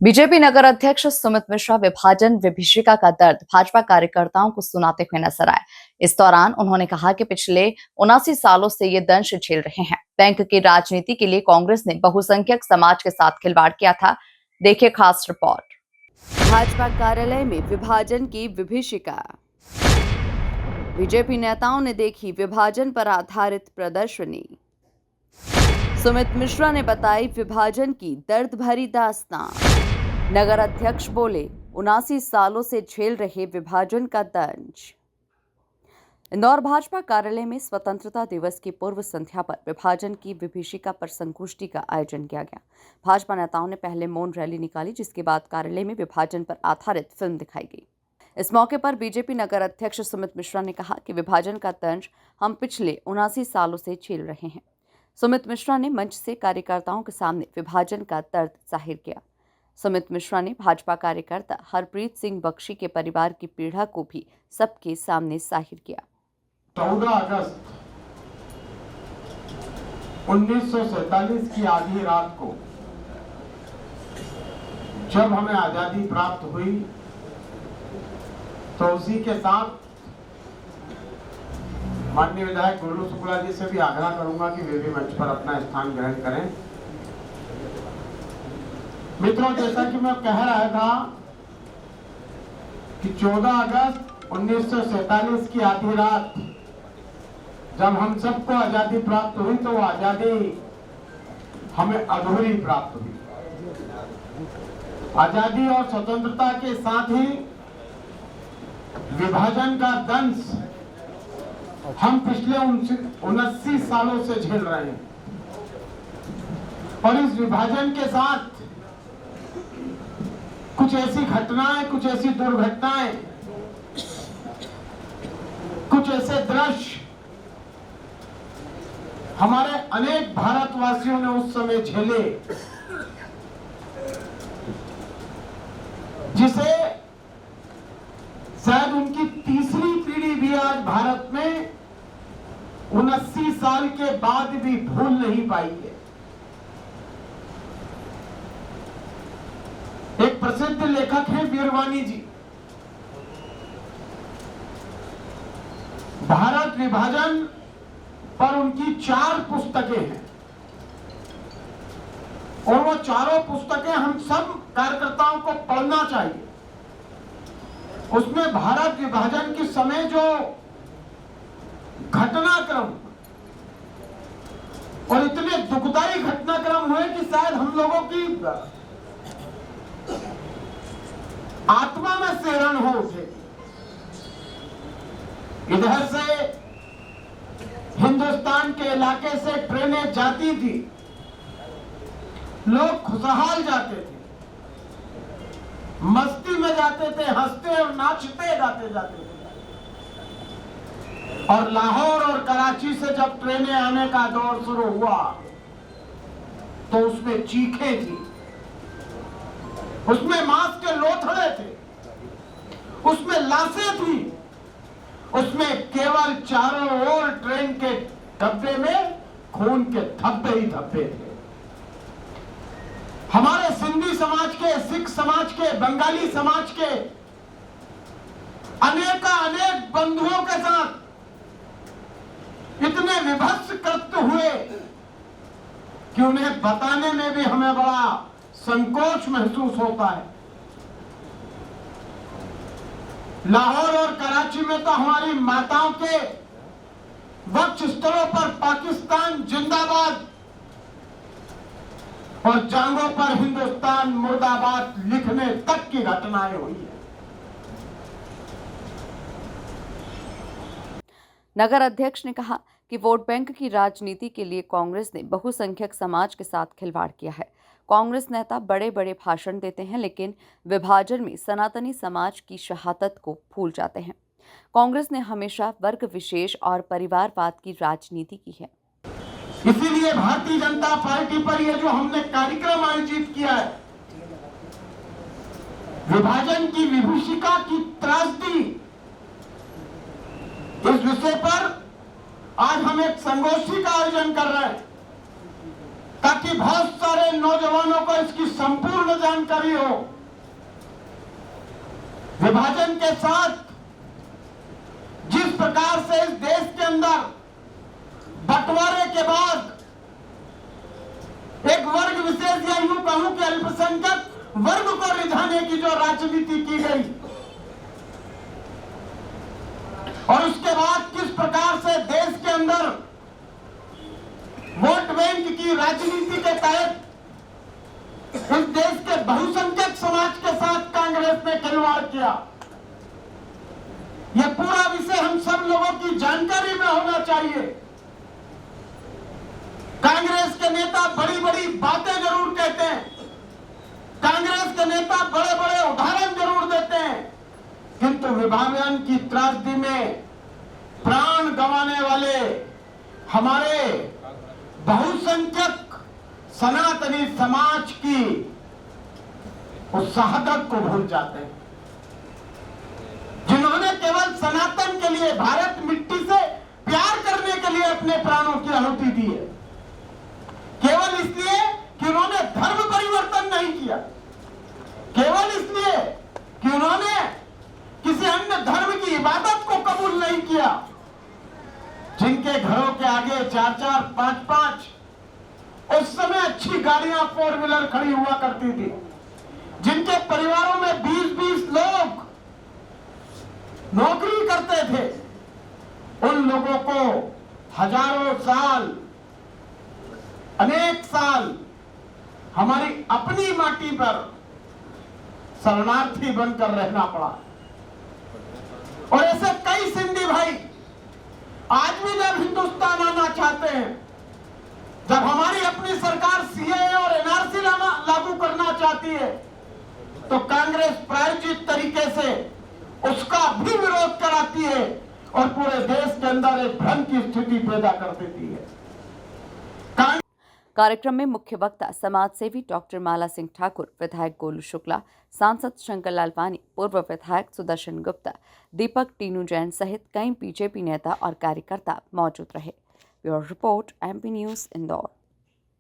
BJP नगर अध्यक्ष सुमित मिश्रा विभाजन विभीषिका का दर्द भाजपा कार्यकर्ताओं को सुनाते हुए नजर आए। इस दौरान उन्होंने कहा कि पिछले 79 सालों से ये दंश झेल रहे हैं। बैंक की राजनीति के लिए कांग्रेस ने बहुसंख्यक समाज के साथ खिलवाड़ किया था। देखिए खास रिपोर्ट। भाजपा कार्यालय में विभाजन की विभीषिका। बीजेपी नेताओं ने देखी विभाजन पर आधारित प्रदर्शनी। सुमित मिश्रा ने बताई विभाजन की दर्द भरी दास्तान। नगर अध्यक्ष बोले 79 सालों से झेल रहे विभाजन का दंश। इंदौर भाजपा कार्यालय में स्वतंत्रता दिवस की पूर्व संध्या पर विभाजन की विभीषिका पर संगोष्ठी का आयोजन किया गया। भाजपा नेताओं ने पहले मौन रैली निकाली, जिसके बाद कार्यालय में विभाजन पर आधारित फिल्म दिखाई गई। इस मौके पर बीजेपी नगर अध्यक्ष सुमित मिश्रा ने कहा कि विभाजन का दंश हम पिछले 79 सालों से झेल रहे हैं। सुमित मिश्रा ने मंच से कार्यकर्ताओं के सामने विभाजन का दर्द जाहिर किया। सुमित मिश्रा ने भाजपा कार्यकर्ता हरप्रीत सिंह बख्शी के परिवार की पीड़ा को भी सबके सामने जाहिर किया। 14 अगस्त 1947 की आधी रात को जब हमें आजादी प्राप्त हुई, तो उसी के साथ माननीय विधायक गुल्लू शुक्ला जी से भी आग्रह करूंगा कि वे भी मंच पर अपना स्थान ग्रहण करें। मित्रों, जैसा कि मैं कह रहा था कि 14 अगस्त 1947 की आधी रात जब हम सबको आजादी प्राप्त हुई, तो वो आजादी हमें अधूरी प्राप्त हुई। आजादी और स्वतंत्रता के साथ ही विभाजन का दंश हम पिछले 79 सालों से झेल रहे हैं। और इस विभाजन के साथ कुछ ऐसी घटनाएं, कुछ ऐसी दुर्घटनाएं, कुछ ऐसे दृश्य हमारे अनेक भारतवासियों ने उस समय झेले, जिसे शायद उनकी तीसरी पीढ़ी भी आज भारत में 79 साल के बाद भी भूल नहीं पाई है। एक प्रसिद्ध लेखक हैं वीरवानी जी। भारत विभाजन पर उनकी 4 पुस्तकें हैं, और वो चारों पुस्तकें हम सब कार्यकर्ताओं को पढ़ना चाहिए। उसमें भारत विभाजन के समय जो घटनाक्रम और इतने दुखदायी घटनाक्रम हुए कि शायद हम लोगों की आत्मा में सिहरन हो उठे। इधर से हिंदुस्तान के इलाके से ट्रेनें जाती थी, लोग खुशहाल जाते थे, मस्ती में जाते थे, हंसते और नाचते गाते जाते थे। और लाहौर और कराची से जब ट्रेनें आने का दौर शुरू हुआ, तो उसमें चीखें थी, उसमें मांस के लोथड़े थे, उसमें लाशें थी, उसमें केवल चारों ओर ट्रेन के डब्बे में खून के धब्बे ही धब्बे थे। हमारे सिंधी समाज के, सिख समाज के, बंगाली समाज के अनेक बंधुओं के साथ इतने विभत्स कृत्य हुए कि उन्हें बताने में भी हमें बड़ा संकोच महसूस होता है। लाहौर और कराची में तो हमारी माताओं के वक्ष स्थलों पर पाकिस्तान जिंदाबाद और जांघों पर हिंदुस्तान मुर्दाबाद लिखने तक की घटनाएं हुई है। नगर अध्यक्ष ने कहा कि वोट बैंक की राजनीति के लिए कांग्रेस ने बहुसंख्यक समाज के साथ खिलवाड़ किया है। कांग्रेस नेता बड़े बड़े भाषण देते हैं, लेकिन विभाजन में सनातनी समाज की शहादत को भूल जाते हैं। कांग्रेस ने हमेशा वर्ग विशेष और परिवारवाद की राजनीति की है। इसीलिए भारतीय जनता पार्टी पर यह जो हमने कार्यक्रम आयोजित किया है, विभाजन की विभीषिका की त्रासदी, इस विषय पर आज हम एक संगोष्ठी का आयोजन कर रहे हैं। ताकि बहुत सारे नौजवानों को इसकी संपूर्ण जानकारी हो। विभाजन के साथ जिस प्रकार से इस देश के अंदर बंटवारे के बाद एक वर्ग विशेष या यूं कहूं कि अल्पसंख्यक वर्ग को रिझाने की जो राजनीति की गई और उसके बाद किस प्रकार से देश के अंदर वोट बैंक की राजनीति के तहत इस देश के बहुसंख्यक समाज के साथ कांग्रेस ने खिलवाड़ किया, यह पूरा विषय हम सब लोगों की जानकारी में होना चाहिए। कांग्रेस के नेता बड़ी बड़ी बातें जरूर कहते हैं, कांग्रेस के नेता बड़े बड़े उदाहरण जरूर देते हैं, किंतु विभाजन की त्रासदी में प्राण गंवाने वाले हमारे बहुसंख्यक सनातनी समाज की उस शहादत को भूल जाते हैं, जिन्होंने केवल सनातन के लिए, भारत मिट्टी से प्यार करने के लिए अपने प्राणों की आहुति दी है, केवल इसलिए कि उन्होंने धर्म परिवर्तन नहीं किया, केवल इसलिए कि उन्होंने किसी अन्य धर्म की इबादत को कबूल नहीं किया। जिनके घरों के आगे 4-4, 5-5 उस समय अच्छी गाड़ियां 4 व्हीलर खड़ी हुआ करती थी, जिनके परिवारों में 20-20 लोग नौकरी करते थे, उन लोगों को हजारों साल, अनेक साल हमारी अपनी माटी पर शरणार्थी बनकर रहना पड़ा। और ऐसे कई सिंधी भाई आज भी जब हिंदुस्तान आना चाहते हैं, जब हमारी अपनी सरकार सीएए और एनआरसी लागू करना चाहती है, तो कांग्रेस प्रायोजित तरीके से उसका भी विरोध कराती है और पूरे देश के अंदर एक भ्रम की स्थिति पैदा कर देती है। कार्यक्रम में मुख्य वक्ता समाज सेवी डॉक्टर माला सिंह ठाकुर, विधायक गोलू शुक्ला, सांसद शंकर लालवानी, पूर्व विधायक सुदर्शन गुप्ता, दीपक टीनू जैन सहित कई बीजेपी नेता और कार्यकर्ता मौजूद रहे। Bureau report, MP news, Indore.